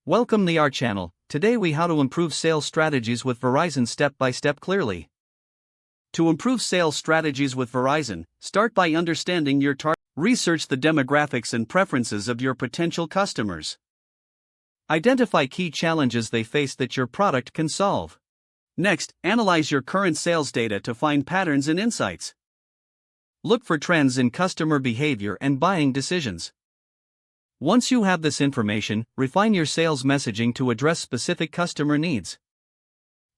Welcome to our channel. Today we how to improve sales strategies with Verizon step by step clearly. To improve sales strategies with Verizon, start by understanding your target. Research the demographics and preferences of your potential customers. Identify key challenges they face that your product can solve. Next, analyze your current sales data to find patterns and insights. Look for trends in customer behavior and buying decisions. Once you have this information, refine your sales messaging to address specific customer needs.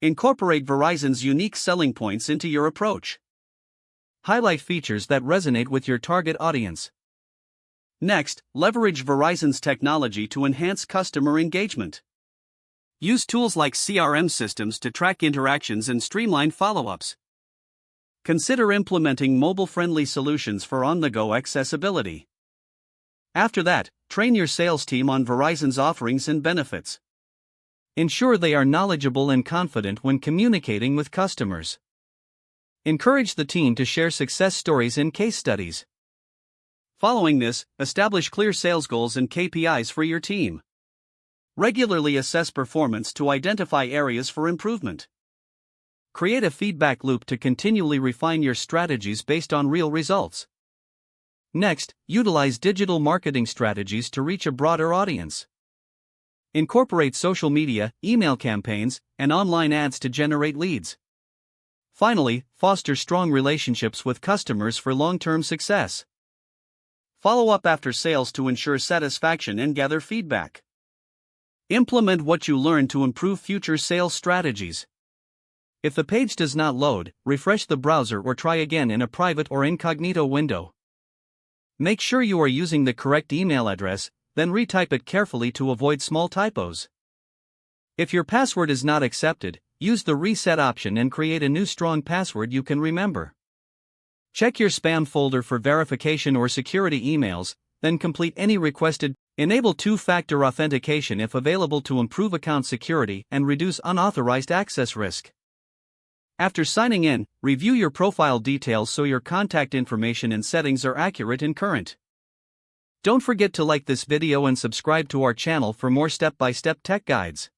Incorporate Verizon's unique selling points into your approach. Highlight features that resonate with your target audience. Next, leverage Verizon's technology to enhance customer engagement. Use tools like CRM systems to track interactions and streamline follow-ups. Consider implementing mobile-friendly solutions for on-the-go accessibility. After that, train your sales team on Verizon's offerings and benefits. Ensure they are knowledgeable and confident when communicating with customers. Encourage the team to share success stories and case studies. Following this, establish clear sales goals and KPIs for your team. Regularly assess performance to identify areas for improvement. Create a feedback loop to continually refine your strategies based on real results. Next, utilize digital marketing strategies to reach a broader audience. Incorporate social media, email campaigns, and online ads to generate leads. Finally, foster strong relationships with customers for long-term success. Follow up after sales to ensure satisfaction and gather feedback. Implement what you learn to improve future sales strategies. If the page does not load, refresh the browser or try again in a private or incognito window. Make sure you are using the correct email address, then retype it carefully to avoid small typos. If your password is not accepted, use the reset option and create a new strong password you can remember. Check your spam folder for verification or security emails, then complete any requested. Enable two-factor authentication if available to improve account security and reduce unauthorized access risk. After signing in, review your profile details so your contact information and settings are accurate and current. Don't forget to like this video and subscribe to our channel for more step-by-step tech guides.